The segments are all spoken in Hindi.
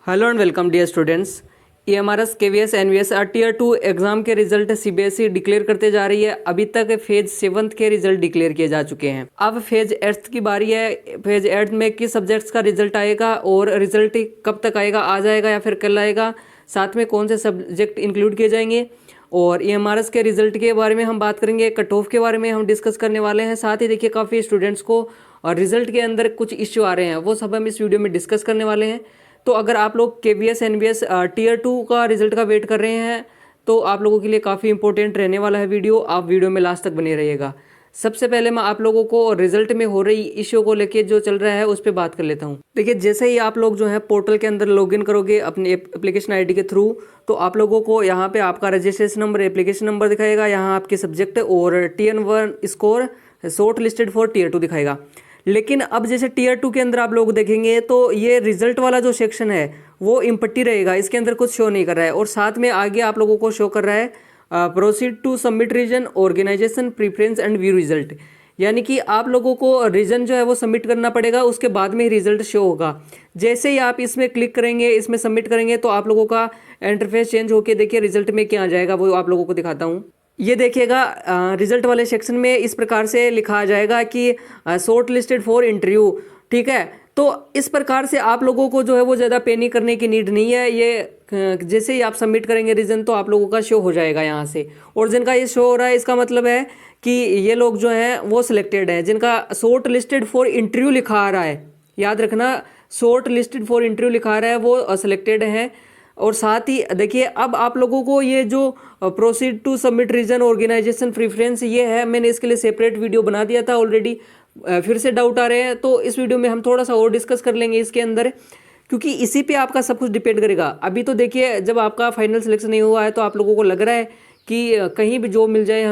Hello and welcome dear students. EMRS KVS NVS tier 2 exam के रिजल्ट CBSE डिक्लेयर करते जा रही है। अभी तक फेज 7 के रिजल्ट डिक्लेयर किए जा चुके हैं। अब फेज 8 की बारी है। फेज 8 में किस सब्जेक्ट्स का रिजल्ट आएगा और रिजल्ट कब तक आएगा, आज आएगा या फिर कल आएगा, साथ में कौन से सब्जेक्ट इंक्लूड किए जाएंगे और EMRS के रिजल्ट के बारे में हम बात करेंगे। कट ऑफ के बारे में हम डिस्कस करने वाले हैं। साथ ही देखिए काफ़ी स्टूडेंट्स को और रिजल्ट के अंदर कुछ इश्यू आ रहे हैं, वो सब हम इस वीडियो में डिस्कस करने वाले हैं। तो अगर आप लोग KVS NVS टीयर 2 का रिजल्ट का वेट कर रहे हैं तो आप लोगों के लिए काफ़ी इंपॉर्टेंट रहने वाला है वीडियो। आप वीडियो में लास्ट तक बने रहिएगा। सबसे पहले मैं आप लोगों को रिजल्ट में हो रही इश्यू को लेके जो चल रहा है उस पर बात कर लेता हूँ। देखिए जैसे ही आप लोग जो है पोर्टल के अंदर लॉगिन करोगे अपने एप्लीकेशन ID के थ्रू, तो आप लोगों को यहाँ पे आपका रजिस्ट्रेशन नंबर, एप्लीकेशन नंबर दिखाएगा, यहाँ आपके सब्जेक्ट और TN1 score short listed for tier 2 दिखाएगा। लेकिन अब जैसे टीयर 2 के अंदर आप लोग देखेंगे तो ये रिजल्ट वाला जो सेक्शन है वो इम्पट्टी रहेगा, इसके अंदर कुछ शो नहीं कर रहा है। और साथ में आगे आप लोगों को शो कर रहा है proceed to submit region organisation preference and view result, यानी कि आप लोगों को रीजन जो है वो सबमिट करना पड़ेगा, उसके बाद में ही रिजल्ट शो होगा। जैसे ही आप इसमें क्लिक करेंगे, इसमें सबमिट करेंगे तो आप लोगों का इंटरफेस चेंज होकर देखिए रिजल्ट में क्या आ जाएगा, वो आप लोगों को दिखाता हूँ। ये देखिएगा रिजल्ट वाले सेक्शन में इस प्रकार से लिखा आ जाएगा कि शॉर्ट लिस्टेड फॉर इंटरव्यू, ठीक है। तो इस प्रकार से आप लोगों को जो है वो ज़्यादा पैनिक करने की नीड नहीं है। ये जैसे ही आप सबमिट करेंगे रीजन तो आप लोगों का शो हो जाएगा यहाँ से। और जिनका ये शो हो रहा है इसका मतलब है कि ये लोग जो हैं वो सिलेक्टेड है। जिनका शॉर्ट लिस्टेड फॉर इंटरव्यू लिखा आ रहा है, याद रखना, शॉर्ट लिस्टेड फॉर इंटरव्यू लिखा आ रहा है वो सिलेक्टेड है। और साथ ही देखिए अब आप लोगों को ये जो proceed to submit region organisation preference ये है, मैंने इसके लिए सेपरेट वीडियो बना दिया था ऑलरेडी। फिर से डाउट आ रहे हैं तो इस वीडियो में हम थोड़ा सा और डिस्कस कर लेंगे इसके अंदर, क्योंकि इसी पे आपका सब कुछ डिपेंड करेगा। अभी तो देखिए जब आपका फाइनल सिलेक्शन नहीं हुआ है तो आप लोगों को लग रहा है कि कहीं भी जॉब मिल जाए,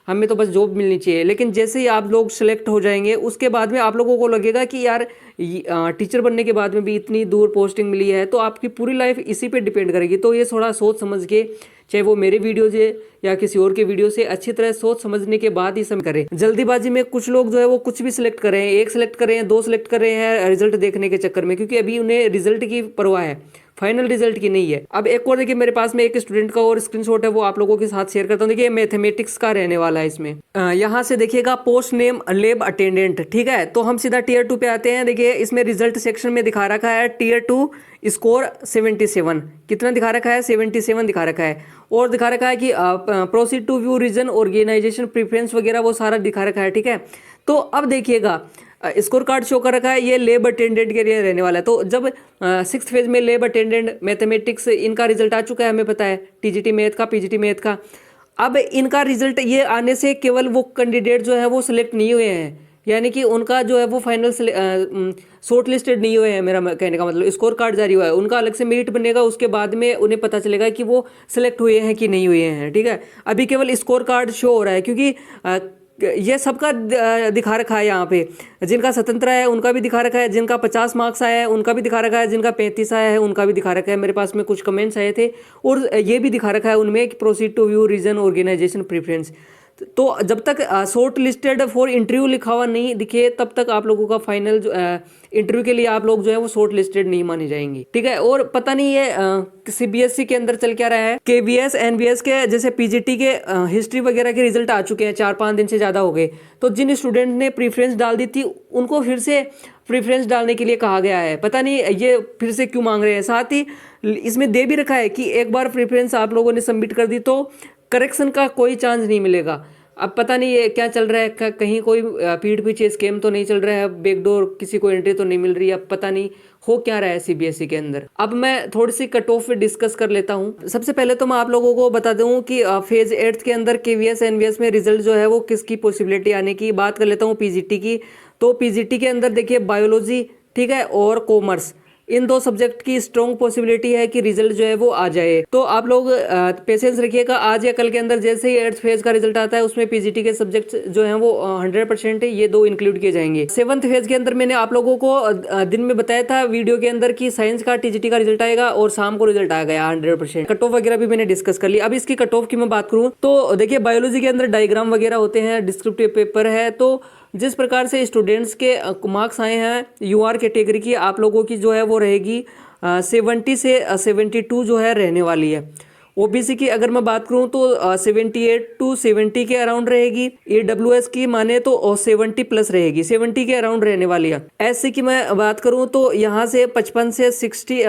हमें तो बस जॉब मिलनी चाहिए। लेकिन जैसे ही आप लोग सेलेक्ट हो जाएंगे उसके बाद में आप लोगों को लगेगा कि यार टीचर बनने के बाद में भी इतनी दूर पोस्टिंग मिली है, तो आपकी पूरी लाइफ इसी पे डिपेंड करेगी। तो ये थोड़ा सोच समझ के, चाहे वो मेरे वीडियो से या किसी और के वीडियो से, अच्छी तरह सोच समझने के बाद ही सब करें। जल्दीबाजी में कुछ लोग जो है वो कुछ भी सिलेक्ट कर रहे हैं, एक सिलेक्ट कर रहे हैं, 2 सिलेक्ट कर रहे हैं रिजल्ट देखने के चक्कर में, क्योंकि अभी उन्हें रिजल्ट की परवाह है, फाइनल रिजल्ट की नहीं है। अब एक और देखिए मेरे पास में एक स्टूडेंट का और स्क्रीनशॉट है, वो आप लोगों के साथ शेयर करता हूँ। देखिए मैथमेटिक्स का रहने वाला है इसमें। यहाँ से देखिएगा पोस्ट नेम लैब अटेंडेंट, ठीक है। तो हम सीधा टीयर 2 पे आते हैं। देखिए इसमें रिजल्ट सेक्शन में दिखा रखा है टीयर 2 स्कोर 77, कितना दिखा रखा है, 77 दिखा रखा है। और दिखा रखा है कि proceed to view region organisation preference वगैरह वो सारा दिखा रखा है, ठीक है। तो अब देखिएगा स्कोर कार्ड शो कर रखा है, ये लैब अटेंडेंट के लिए रहने वाला है। तो जब 6th फेज में लैब अटेंडेंट मैथमेटिक्स इनका रिजल्ट आ चुका है, हमें पता है TGT मैथ का, PGT मैथ का। अब इनका रिजल्ट ये आने से केवल वो कैंडिडेट जो है वो सिलेक्ट नहीं हुए हैं, यानी कि उनका जो है वो फाइनल शॉर्ट लिस्टेड नहीं हुए हैं। मेरा कहने का मतलब स्कोर कार्ड जारी हुआ है, उनका अलग से मेरिट बनेगा, उसके बाद में उन्हें पता चलेगा कि वो सिलेक्ट हुए हैं कि नहीं हुए हैं, ठीक है। अभी केवल स्कोर कार्ड शो हो रहा है, क्योंकि ये सबका दिखा रखा है यहाँ पे। जिनका स्वतंत्र है उनका भी दिखा रखा है, जिनका 50 मार्क्स आया है उनका भी दिखा रखा है, जिनका 35 आया है उनका भी दिखा रखा है। मेरे पास में कुछ कमेंट्स आए थे और ये भी दिखा रखा है उनमें कि proceed to view region organisation preference. तो जब तक शॉर्ट लिस्टेड फॉर इंटरव्यू लिखा हुआ नहीं दिखे तब तक आप लोगों का फाइनल जो इंटरव्यू के लिए आप लोग जो है वो शॉर्ट लिस्टेड नहीं माने जाएंगे, ठीक है। और पता नहीं ये CBSE के अंदर चल क्या रहा है। KVS NVS के जैसे PGT के हिस्ट्री वगैरह के रिजल्ट आ चुके हैं, 4-5 दिन से ज़्यादा हो गए। तो जिन स्टूडेंट ने प्रीफरेंस डाल दी थी उनको फिर से प्रीफरेंस डालने के लिए कहा गया है, पता नहीं ये फिर से क्यों मांग रहे हैं। साथ ही इसमें दे भी रखा है कि एक बार प्रीफरेंस आप लोगों ने सबमिट कर दी तो करेक्शन का कोई चांस नहीं मिलेगा। अब पता नहीं ये क्या चल रहा है, कहीं कोई पीठ पीछे स्कैम तो नहीं चल रहा है, बैकडोर किसी को एंट्री तो नहीं मिल रही है। अब पता नहीं हो क्या रहा है CBSE के अंदर। अब मैं थोड़ी सी कट ऑफ डिस्कस कर लेता हूँ। सबसे पहले तो मैं आप लोगों को बता दूँ कि फेज 8 के अंदर KVS NVS में रिजल्ट जो है वो किसकी पॉसिबिलिटी आने की बात कर लेता हूँ, PGT की। तो PGT के अंदर देखिए बायोलॉजी, ठीक है, और कॉमर्स, इन 2 सब्जेक्ट की स्ट्रॉन्ग पॉसिबिलिटी है कि रिजल्ट जो है वो आ जाए। तो आप लोग पेशेंस रखिएगा, आज या कल के अंदर जैसे ही 8th फेज का रिजल्ट आता है उसमें PGT के सब्जेक्ट जो हैं वो 100% ये 2 इंक्लूड किए जाएंगे। 7th फेज के अंदर मैंने आप लोगों को दिन में बताया था वीडियो के अंदर कि साइंस का TGT का रिजल्ट आएगा और शाम को रिजल्ट आ गया 100%। कट ऑफ वगैरह भी मैंने डिस्कस कर लिया। अब इसकी कट ऑफ की मैं बात करूँ तो देखिए बायोलॉजी के अंदर डायग्राम वगैरह होते हैं, डिस्क्रिप्टिव पेपर है। तो जिस प्रकार से स्टूडेंट्स के मार्क्स आए हैं UR कैटेगरी की, आप लोगों की जो है वो रहेगी 70 से 72 जो है रहने वाली है। ओबीसी की अगर मैं बात करूं तो 78 टू 70 के अराउंड रहेगी। ईडब्ल्यूएस की माने तो 70 प्लस रहेगी, 70 के अराउंड रहने वाली है। एससी की मैं बात करूं तो यहाँ से 55 से 60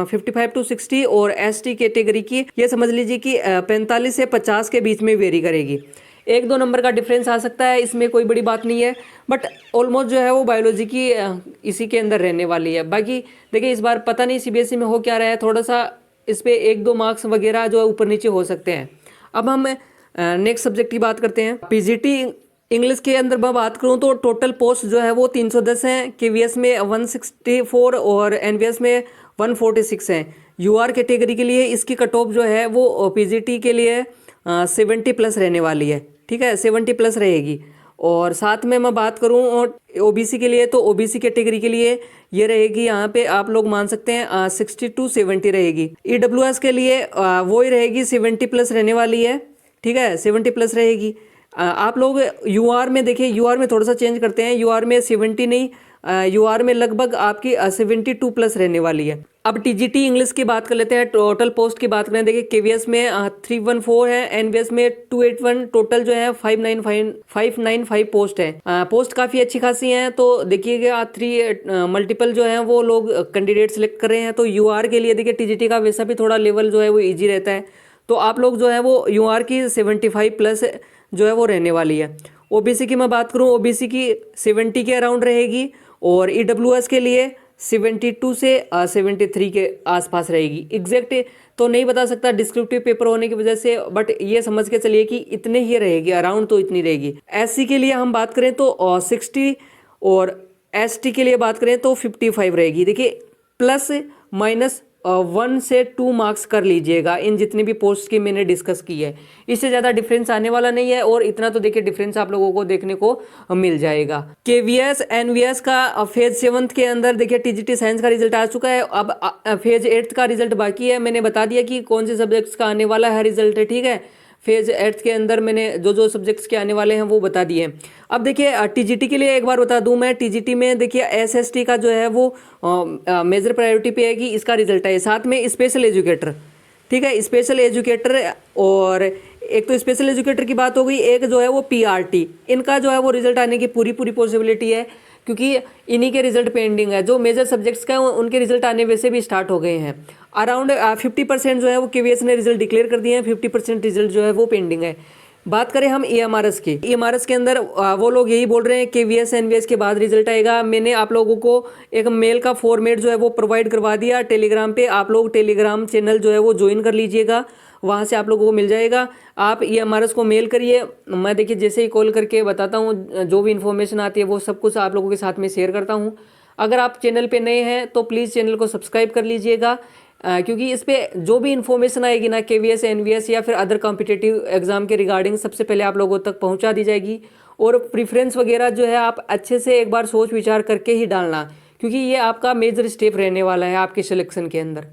55 टू 60 और एसटी कैटेगरी की ये समझ लीजिए कि 45 से 50 के बीच में वेरी करेगी। 1-2 नंबर का डिफरेंस आ सकता है, इसमें कोई बड़ी बात नहीं है, बट ऑलमोस्ट जो है वो बायोलॉजी की इसी के अंदर रहने वाली है। बाकी देखिए इस बार पता नहीं सीबीएसई में हो क्या रहा है, थोड़ा सा इस पे 1-2 मार्क्स वगैरह जो है ऊपर नीचे हो सकते हैं। अब हम नेक्स्ट सब्जेक्ट की बात करते हैं। पीजीटी इंग्लिश के अंदर मैं बात करूं तो टोटल पोस्ट जो है वो 310 हैं, केवीएस में 164 और एनवीएस में 146 हैं। यूआर कैटेगरी के लिए इसकी कट ऑफ जो है वो पीजीटी के लिए 70 प्लस रहने वाली है, ठीक है, 70 प्लस रहेगी। और साथ में मैं बात करूं और ओबीसी के लिए तो ओबीसी कैटेगरी के लिए ये रहेगी, यहाँ पे आप लोग मान सकते हैं 60 टू 70 रहेगी। ईडब्ल्यूएस के लिए वो ही रहेगी, 70 प्लस रहने वाली है, ठीक है, 70 प्लस रहेगी। आप लोग यूआर में देखिए, यूआर में थोड़ा सा चेंज करते हैं, यूआर में 70 नहीं, यूआर में लगभग आपकी 72 प्लस रहने वाली है। अब टीजीटी इंग्लिश की बात कर लेते हैं, टोटल पोस्ट की बात करें, देखिए केवीएस में 314 है, एनवीएस में 281, टोटल जो है 595 पोस्ट है। पोस्ट काफ़ी अच्छी खासी हैं, तो देखिएगा 3 मल्टीपल जो है वो लोग कैंडिडेट सिलेक्ट कर रहे हैं। तो यूआर के लिए देखिए टीजीटी का वैसा भी थोड़ा लेवल जो है वो ईजी रहता है, तो आप लोग जो है वो यूआर की 75 प्लस जो है वो रहने वाली है। ओबीसी की मैं बात करूँ, ओबीसी की 70 के अराउंड रहेगी और ईडब्ल्यूएस के लिए 72 से 73 के आसपास रहेगी। एग्जैक्ट तो नहीं बता सकता डिस्क्रिप्टिव पेपर होने की वजह से, बट ये समझ के चलिए कि इतने ही रहेगी, अराउंड तो इतनी रहेगी। एससी के लिए हम बात करें तो 60 और एसटी के लिए बात करें तो 55 रहेगी। देखिए प्लस माइनस 1 से 2 मार्क्स कर लीजिएगा इन जितने भी पोस्ट की मैंने डिस्कस की है, इससे ज़्यादा डिफरेंस आने वाला नहीं है, और इतना तो देखिए डिफरेंस आप लोगों को देखने को मिल जाएगा। केवीएस एनवीएस का फेज 7 के अंदर देखिए टीजीटी साइंस का रिजल्ट आ चुका है, अब फेज 8 का रिजल्ट बाकी है। मैंने बता दिया कि कौन से सब्जेक्ट्स का आने वाला है रिजल्ट, ठीक है। फेज 8 के अंदर मैंने जो सब्जेक्ट्स के आने वाले हैं वो बता दिए। अब देखिए टीजीटी के लिए एक बार बता दूं मैं, टीजीटी में देखिए एसएसटी का जो है वो मेजर प्रायोरिटी पे है कि इसका रिजल्ट है, साथ में स्पेशल एजुकेटर, ठीक है, स्पेशल एजुकेटर। और एक तो स्पेशल एजुकेटर की बात हो गई, एक जो है वो पीआरटी, इनका जो है वो रिजल्ट आने की पूरी पॉसिबिलिटी है, क्योंकि इन्हीं के रिजल्ट पेंडिंग है। जो मेजर सब्जेक्ट्स का है उनके रिजल्ट आने वैसे भी स्टार्ट हो गए हैं। अराउंड 50% जो है वो केवीएस ने रिजल्ट डिक्लेयर कर दिए हैं, 50% रिजल्ट जो है वो पेंडिंग है। बात करें हम ईएमआरएस की, ईएमआरएस के अंदर वो लोग यही बोल रहे हैं केवीएस एनवीएस के बाद रिजल्ट आएगा। मैंने आप लोगों को एक मेल का फॉर्मेट जो है वो प्रोवाइड करवा दिया टेलीग्राम पे, आप लोग टेलीग्राम चैनल जो है वो ज्वाइन कर लीजिएगा, वहाँ से आप लोगों को मिल जाएगा। आप ईएमआरएस को मेल करिए, मैं देखिए जैसे ही कॉल करके बताता हूँ, जो भी इन्फॉर्मेशन आती है वो सब कुछ आप लोगों के साथ में शेयर करता हूँ। अगर आप चैनल पे नए हैं तो प्लीज़ चैनल को सब्सक्राइब कर लीजिएगा, क्योंकि इस पे जो भी इन्फॉर्मेशन आएगी ना केवीएस एनवीएस या फिर अदर कॉम्पिटिटिव एग्जाम के रिगार्डिंग सबसे पहले आप लोगों तक पहुंचा दी जाएगी। और प्रेफरेंस वगैरह जो है आप अच्छे से एक बार सोच विचार करके ही डालना, क्योंकि ये आपका मेजर स्टेप रहने वाला है आपके सिलेक्शन के अंदर।